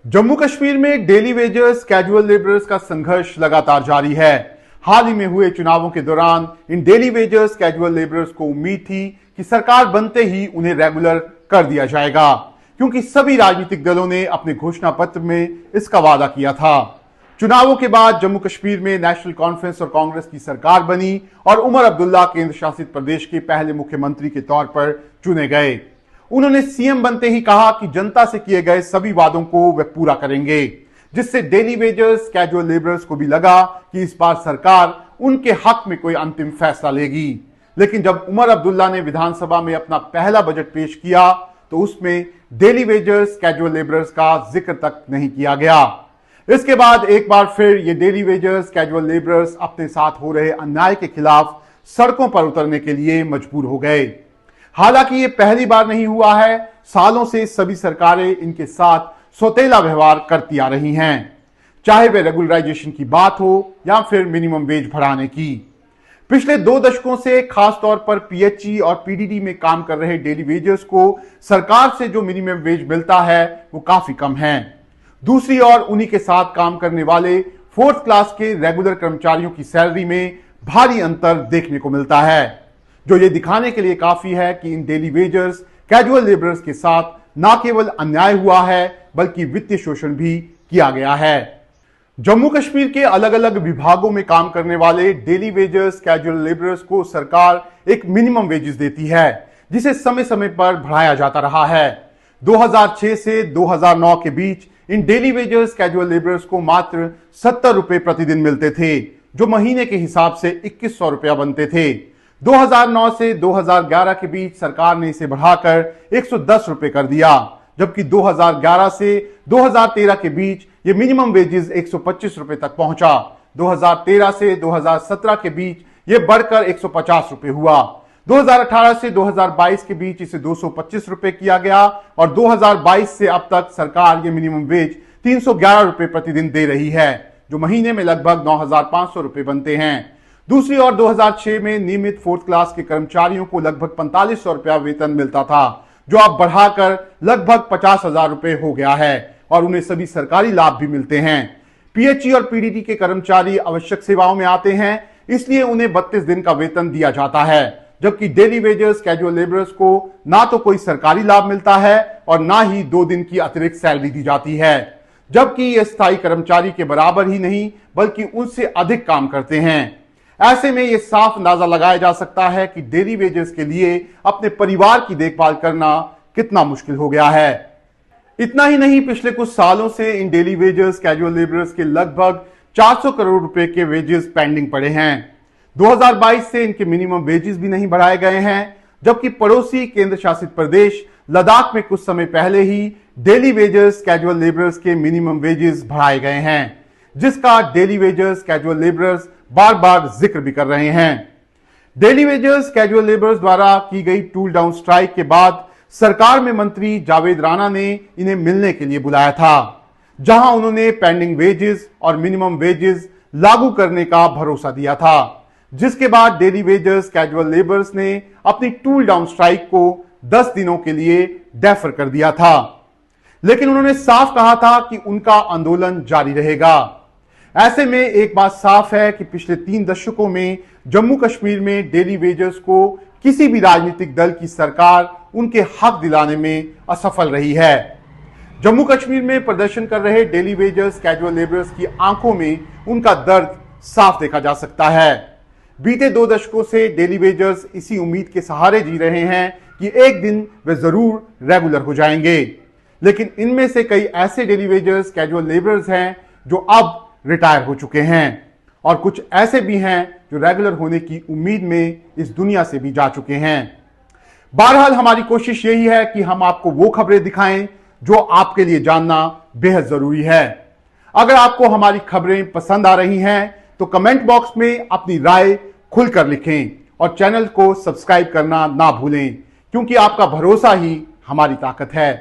जम्मू कश्मीर में daily wagers casual labourers का संघर्ष लगातार जारी है। हाल ही में हुए चुनावों के दौरान इन डेली वेजर्स कैजुअल लेबरर्स को उम्मीद थी कि सरकार बनते ही उन्हें रेगुलर कर दिया जाएगा, क्योंकि सभी राजनीतिक दलों ने अपने घोषणा पत्र में इसका वादा किया था। चुनावों के बाद जम्मू कश्मीर में नेशनल कॉन्फ्रेंस और कांग्रेस की सरकार बनी और उमर अब्दुल्ला केंद्र शासित प्रदेश के पहले मुख्यमंत्री के तौर पर चुने गए। उन्होंने सीएम बनते ही कहा कि जनता से किए गए सभी वादों को वे पूरा करेंगे, जिससे डेली वेजर्स कैजुअल लेबरर्स को भी लगा कि इस बार सरकार उनके हक में कोई अंतिम फैसला लेगी। लेकिन जब उमर अब्दुल्ला ने विधानसभा में अपना पहला बजट पेश किया तो उसमें डेली वेजर्स कैजुअल लेबरर्स का जिक्र तक नहीं किया गया। इसके बाद एक बार फिर ये डेली वेजर्स कैजुअल लेबरर्स अपने साथ हो रहे अन्याय के खिलाफ सड़कों पर उतरने के लिए मजबूर हो गए। हालांकि ये पहली बार नहीं हुआ है, सालों से सभी सरकारें इनके साथ सौतेला व्यवहार करती आ रही हैं, चाहे वे रेगुलराइजेशन की बात हो या फिर मिनिमम वेज बढ़ाने की। पिछले 2 दशकों से खासतौर पर पीएचई और पीडीडी में काम कर रहे डेली वेजर्स को सरकार से जो मिनिमम वेज मिलता है वो काफी कम है। दूसरी ओर उन्हीं के साथ काम करने वाले 4th क्लास के रेगुलर कर्मचारियों की सैलरी में भारी अंतर देखने को मिलता है, जो ये दिखाने के लिए काफी है कि इन डेली वेजर्स कैजुअल लेबरर्स के साथ न केवल अन्याय हुआ है बल्कि वित्तीय शोषण भी किया गया है। जम्मू कश्मीर के अलग अलग विभागों में काम करने वाले डेली वेजर्स कैजुअल लेबरर्स को सरकार एक मिनिमम वेजेस देती है, जिसे समय समय पर बढ़ाया जाता रहा है। 2006 से 2009 के बीच इन डेली वेजर्स कैजुअल लेबरर्स को मात्र 70 रुपए प्रतिदिन मिलते थे, जो महीने के हिसाब से 2100 रुपया बनते थे। 2009 से 2011 के बीच सरकार ने इसे बढ़ाकर 110 रुपए कर दिया, जबकि 2011 से 2013 के बीच ये मिनिमम वेजेस 125 रुपए तक पहुंचा। 2013 से 2017 के बीच ये बढ़कर 150 रुपए हुआ। 2018 से 2022 के बीच इसे 225 रुपए किया गया और 2022 से अब तक सरकार ये मिनिमम वेज 311 रुपए प्रतिदिन दे रही है, जो महीने में लगभग 9,500 रुपए बनते हैं। दूसरी ओर 2006 में नियमित 4th क्लास के कर्मचारियों को लगभग 4500 रुपया वेतन मिलता था, जो अब बढ़ाकर लगभग 50,000 रुपए हो गया है और उन्हें सभी सरकारी लाभ भी मिलते हैं। पीएचई और पीडीडी के कर्मचारी आवश्यक सेवाओं में आते हैं, इसलिए उन्हें 32 दिन का वेतन दिया जाता है, जबकि डेली वेजर्स कैजुअल लेबरर्स को ना तो कोई सरकारी लाभ मिलता है और ना ही 2 दिन की अतिरिक्त सैलरी दी जाती है, जबकि ये स्थायी कर्मचारी के बराबर ही नहीं बल्कि उनसे अधिक काम करते हैं। ऐसे में यह साफ अंदाजा लगाया जा सकता है कि डेली वेजर्स के लिए अपने परिवार की देखभाल करना कितना मुश्किल हो गया है। इतना ही नहीं, पिछले कुछ सालों से इन डेली वेजर्स कैजुअल लेबरर्स के लगभग 400 करोड़ रुपए के वेजेस पेंडिंग पड़े हैं। 2022 से इनके मिनिमम वेजेस भी नहीं बढ़ाए गए हैं, जबकि पड़ोसी केंद्र शासित प्रदेश लद्दाख में कुछ समय पहले ही डेली वेजर्स कैजुअल लेबरर्स के मिनिमम वेजेस बढ़ाए गए हैं, जिसका डेली वेजर्स कैजुअल लेबरर्स बार बार जिक्र भी कर रहे हैं। डेली वेजर्स कैजुअल लेबरर्स द्वारा की गई टूल डाउन स्ट्राइक के बाद सरकार में मंत्री जावेद राणा ने इन्हें मिलने के लिए बुलाया था, जहां उन्होंने पेंडिंग वेजेस और मिनिमम वेजेस लागू करने का भरोसा दिया था, जिसके बाद डेली वेजर्स कैजुअल लेबरर्स ने अपनी टूल डाउन स्ट्राइक को 10 दिनों के लिए डेफर कर दिया था। लेकिन उन्होंने साफ कहा था कि उनका आंदोलन जारी रहेगा। ऐसे में एक बात साफ है कि पिछले 3 दशकों में जम्मू कश्मीर में डेली वेजर्स को किसी भी राजनीतिक दल की सरकार उनके हक दिलाने में असफल रही है। जम्मू कश्मीर में प्रदर्शन कर रहे डेली वेजर्स कैजुअल लेबरर्स की आंखों में उनका दर्द साफ देखा जा सकता है। बीते 2 दशकों से डेली वेजर्स इसी उम्मीद के सहारे जी रहे हैं कि एक दिन वे जरूर रेगुलर हो जाएंगे। लेकिन इनमें से कई ऐसे डेली वेजर्स कैजुअल लेबरर्स हैं जो अब रिटायर हो चुके हैं और कुछ ऐसे भी हैं जो रेगुलर होने की उम्मीद में इस दुनिया से भी जा चुके हैं। बहरहाल हमारी कोशिश यही है कि हम आपको वो खबरें दिखाएं जो आपके लिए जानना बेहद जरूरी है। अगर आपको हमारी खबरें पसंद आ रही हैं तो कमेंट बॉक्स में अपनी राय खुलकर लिखें और चैनल को सब्सक्राइब करना ना भूलें, क्योंकि आपका भरोसा ही हमारी ताकत है।